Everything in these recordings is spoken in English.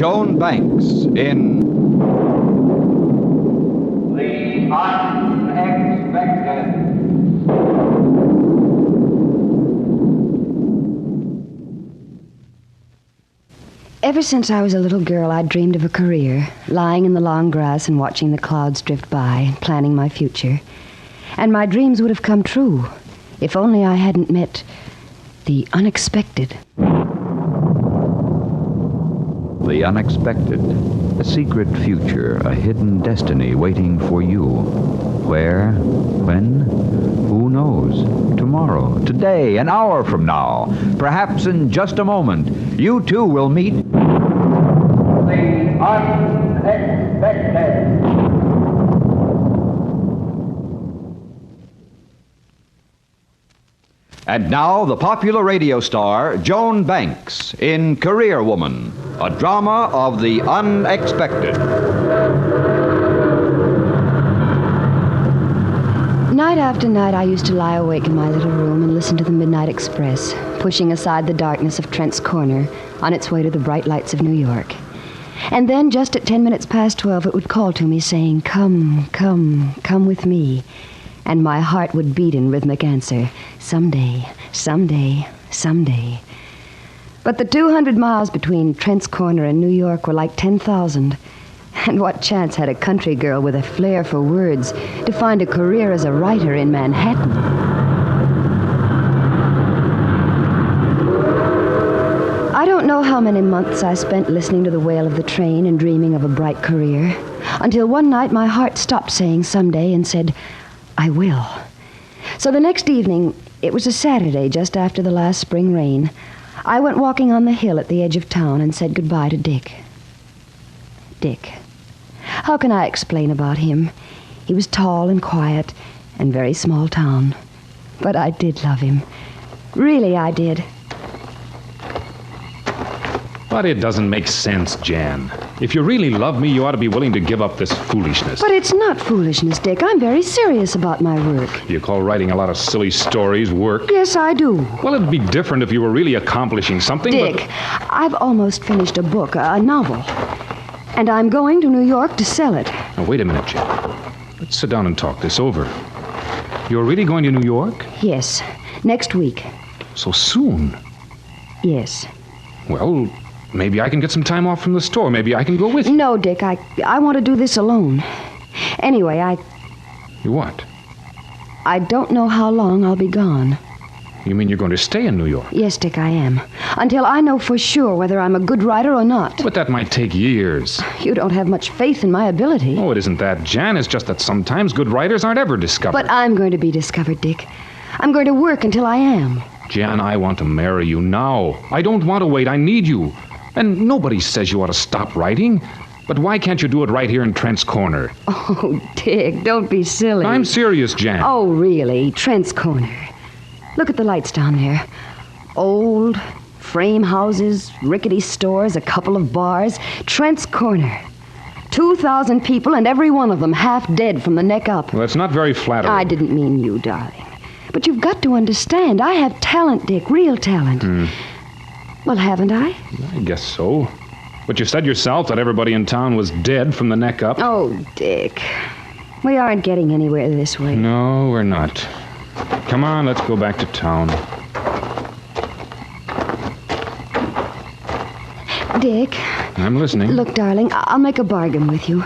Joan Banks in The Unexpected. Ever since I was a little girl, I'd dreamed of a career, lying in the long grass and watching the clouds drift by, planning my future. And my dreams would have come true, if only I hadn't met the unexpected. The Unexpected. A secret future, a hidden destiny waiting for you. Where? When? Who knows? Tomorrow, today, an hour from now, perhaps in just a moment, you too will meet The Unexpected. And now, the popular radio star, Joan Banks, in Career Woman, a drama of the unexpected. Night after night, I used to lie awake in my little room and listen to the Midnight Express, pushing aside the darkness of Trent's Corner on its way to the bright lights of New York. And then, just at 10 minutes past 12, it would call to me saying, "Come, come, come with me." And my heart would beat in rhythmic answer, "Someday, someday, someday." But the 200 miles between Trent's Corner and New York were like 10,000. And what chance had a country girl with a flair for words to find a career as a writer in Manhattan? I don't know how many months I spent listening to the wail of the train and dreaming of a bright career, until one night my heart stopped saying someday and said, "I will." So the next evening, it was a Saturday just after the last spring rain, I went walking on the hill at the edge of town and said goodbye to Dick. Dick. How can I explain about him? He was tall and quiet and very small town. But I did love him. Really, I did. But it doesn't make sense, Jan. If you really love me, you ought to be willing to give up this foolishness. But it's not foolishness, Dick. I'm very serious about my work. You call writing a lot of silly stories work? Yes, I do. Well, it'd be different if you were really accomplishing something. Dick, I've almost finished a book, a novel. And I'm going to New York to sell it. Now, wait a minute, Jan. Let's sit down and talk this over. You're really going to New York? Yes, next week. So soon? Yes. Well, maybe I can get some time off from the store. Maybe I can go with you. No, Dick, I want to do this alone. Anyway, You what? I don't know how long I'll be gone. You mean you're going to stay in New York? Yes, Dick, I am. Until I know for sure whether I'm a good writer or not. But that might take years. You don't have much faith in my ability. Oh, it isn't that, Jan. It's just that sometimes good writers aren't ever discovered. But I'm going to be discovered, Dick. I'm going to work until I am. Jan, I want to marry you now. I don't want to wait. I need you. And nobody says you ought to stop writing. But why can't you do it right here in Trent's Corner? Oh, Dick, don't be silly. I'm serious, Jan. Oh, really? Trent's Corner. Look at the lights down there. Old, frame houses, rickety stores, a couple of bars. Trent's Corner. 2,000 people, and every one of them half dead from the neck up. Well, that's not very flattering. I didn't mean you, darling. But you've got to understand, I have talent, Dick, real talent. Well, haven't I? I guess so. But you said yourself that everybody in town was dead from the neck up. Oh, Dick. We aren't getting anywhere this way. No, we're not. Come on, let's go back to town. Dick. I'm listening. Look, darling, I'll make a bargain with you.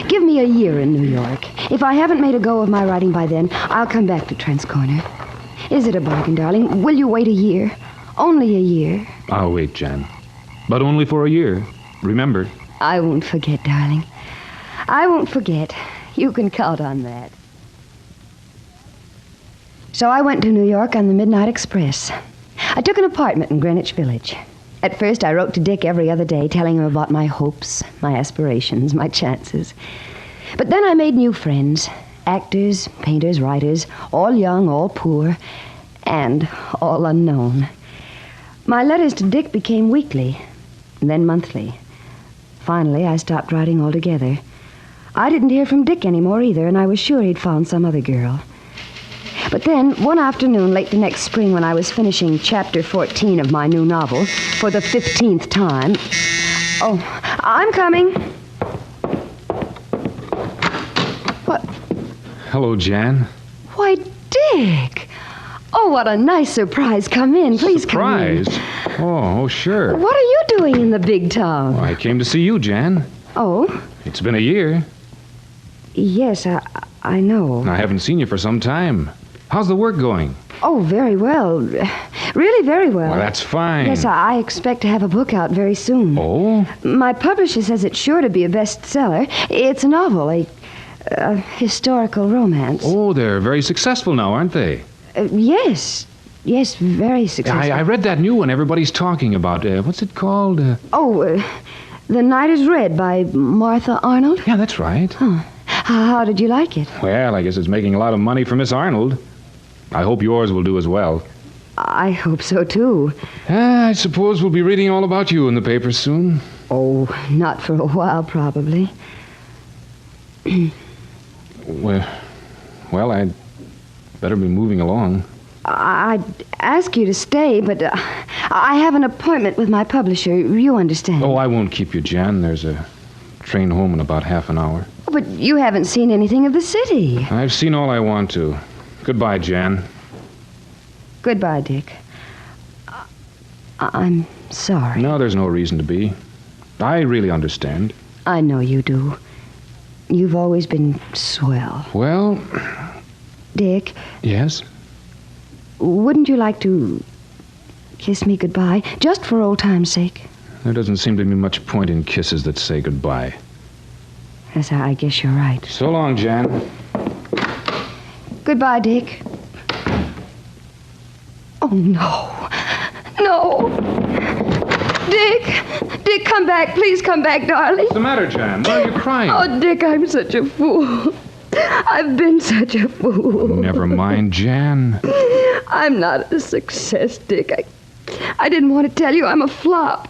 Give me a year in New York. If I haven't made a go of my writing by then, I'll come back to Trent's Corner. Is it a bargain, darling? Will you wait a year? Only a year? I'll wait, Jan. But only for a year. Remember. I won't forget, darling. I won't forget. You can count on that. So I went to New York on the Midnight Express. I took an apartment in Greenwich Village. At first, I wrote to Dick every other day, telling him about my hopes, my aspirations, my chances. But then I made new friends. Actors, painters, writers, all young, all poor, and all unknown. My letters to Dick became weekly, then monthly. Finally, I stopped writing altogether. I didn't hear from Dick anymore either, and I was sure he'd found some other girl. But then, one afternoon late the next spring when I was finishing chapter 14 of my new novel for the 15th time... Oh, I'm coming. What? Hello, Jan. Why, Dick. Oh, what a nice surprise. Come in. Please Surprise? come in. Oh, sure. What are you doing in the big town? I came to see you, Jan. Oh, It's been a year. yes, I know. I haven't seen you for some time. How's the work going? Oh, very well. Really very well. Well, that's fine. Yes, I expect to have a book out very soon. Oh? My publisher says it's sure to be a bestseller. It's a novel, a historical romance. Oh, they're very successful now, aren't they? Yes. Yes, very successful. I read that new one everybody's talking about. What's it called? The Night is Red by Martha Arnold. Yeah, that's right. How did you like it? Well, I guess it's making a lot of money for Miss Arnold. I hope yours will do as well. I hope so, too. I suppose we'll be reading all about you in the papers soon. Oh, not for a while, probably. Well, I'd better be moving along. I'd ask you to stay, but I have an appointment with my publisher. You understand? Oh, I won't keep you, Jan. There's a train home in about half an hour. But you haven't seen anything of the city. I've seen all I want to. Goodbye, Jan. Goodbye, Dick. I'm sorry. No, there's no reason to be. I really understand. I know you do. You've always been swell. Well, Dick, yes? wouldn't you like to kiss me goodbye, just for old time's sake? There doesn't seem to be much point in kisses that say goodbye. Yes, I guess you're right. So long, Jan. Goodbye, Dick. Oh, no. No. Dick, come back. Please come back, darling. What's the matter, Jan? Why are you crying? Oh, Dick, I'm such a fool. I've been such a fool. Never mind, Jan. I'm not a success, Dick. I didn't want to tell you I'm a flop.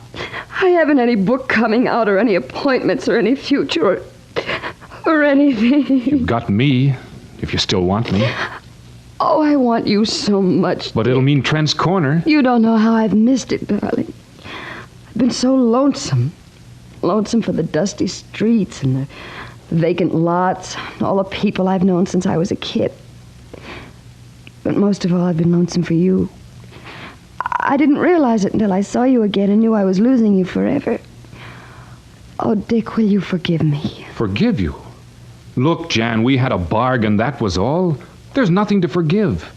I haven't any book coming out or any appointments or any future or anything. You've got me, if you still want me. Oh, I want you so much. But it'll mean Trent's Corner. You don't know how I've missed it, darling. I've been so lonesome. Lonesome for the dusty streets and the vacant lots, all the people I've known since I was a kid. But most of all, I've been lonesome for you. I didn't realize it until I saw you again and knew I was losing you forever. Oh, Dick, will you forgive me? Forgive you? Look, Jan, we had a bargain, that was all. There's nothing to forgive.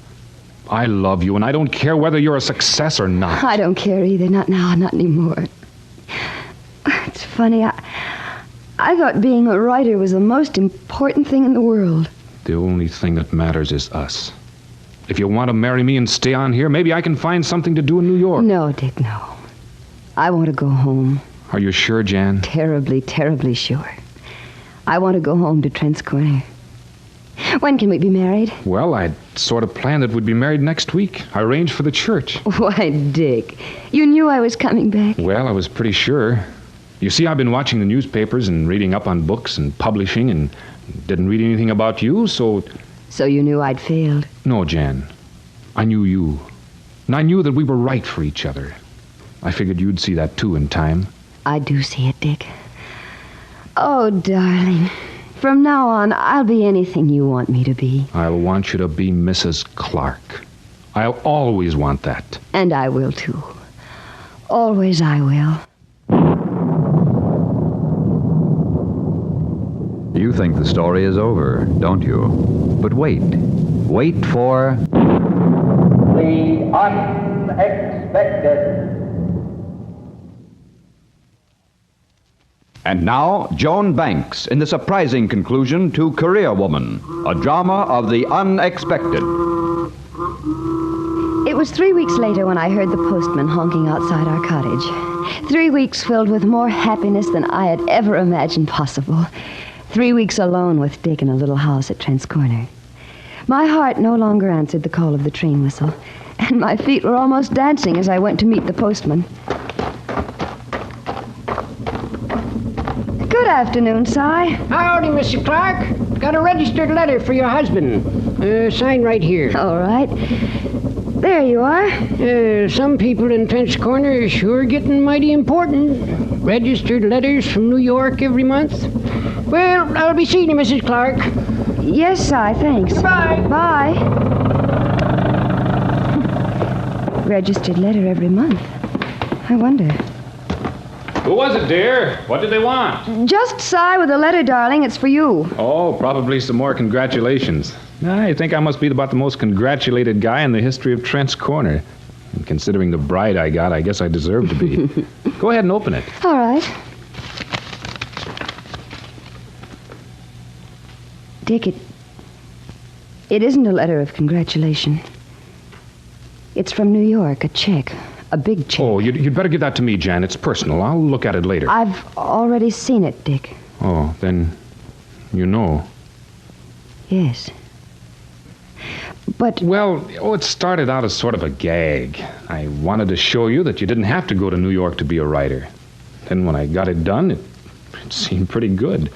I love you, and I don't care whether you're a success or not. I don't care either. Not now, not anymore. It's funny, I thought being a writer was the most important thing in the world. The only thing that matters is us. If you want to marry me and stay on here, maybe I can find something to do in New York. No, Dick, no. I want to go home. Are you sure, Jan? Terribly, terribly sure. I want to go home to Trent's Corner. When can we be married? Well, I'd sort of planned that we'd be married next week. I arranged for the church. Why, Dick, you knew I was coming back. Well, I was pretty sure. You see, I've been watching the newspapers and reading up on books and publishing and didn't read anything about you, so... So you knew I'd failed? No, Jan. I knew you. And I knew that we were right for each other. I figured you'd see that, too, in time. I do see it, Dick. Oh, darling. From now on, I'll be anything you want me to be. I'll want you to be Mrs. Clark. I'll always want that. And I will, too. Always I will. You think the story is over, don't you? But wait. Wait for... The unexpected. And now, Joan Banks in the surprising conclusion to Career Woman, a drama of the unexpected. It was 3 weeks later when I heard the postman honking outside our cottage. 3 weeks filled with more happiness than I had ever imagined possible. 3 weeks alone with Dick in a little house at Trent's Corner. My heart no longer answered the call of the train whistle, and my feet were almost dancing as I went to meet the postman. Good afternoon, Si. Howdy, Mr. Clark. Got a registered letter for your husband. Sign right here. All right. There you are. Some people in Fence Corner are sure getting mighty important. Registered letters from New York every month. Well, I'll be seeing you, Mrs. Clark. Yes, Si, thanks. Goodbye. Bye. Registered letter every month. I wonder. Who was it, dear? What did they want? Just Si with a letter, darling. It's for you. Oh, probably some more congratulations. I think I must be about the most congratulated guy in the history of Trent's Corner. And considering the bride I got, I guess I deserve to be. Go ahead and open it. All right. Dick, it isn't a letter of congratulation. It's from New York, a check. A big check. Oh, you'd better give that to me, Jan. It's personal. I'll look at it later. I've already seen it, Dick. Oh, then you know. Yes. But... Well, it started out as sort of a gag. I wanted to show you that you didn't have to go to New York to be a writer. Then when I got it done, it seemed pretty good.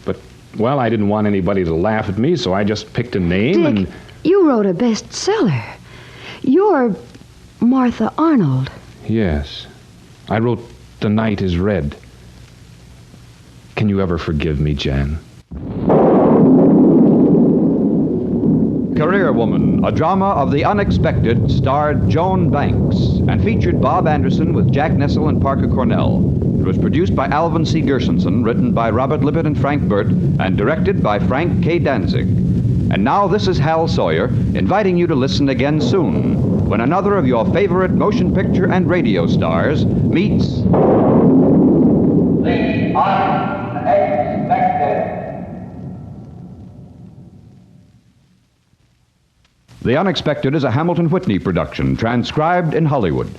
But, well, I didn't want anybody to laugh at me, so I just picked a name Dick, and... you wrote a bestseller. You're Martha Arnold. Yes. I wrote The Night is Red. Can you ever forgive me, Jan? Career Woman, a drama of the unexpected, starred Joan Banks and featured Bob Anderson with Jack Nessel and Parker Cornell. It was produced by Alvin C. Gershenson, written by Robert Lippett and Frank Burt, and directed by Frank K. Danzig. And now this is Hal Sawyer, inviting you to listen again soon, when another of your favorite motion picture and radio stars meets... The unexpected. The Unexpected is a Hamilton Whitney production, transcribed in Hollywood.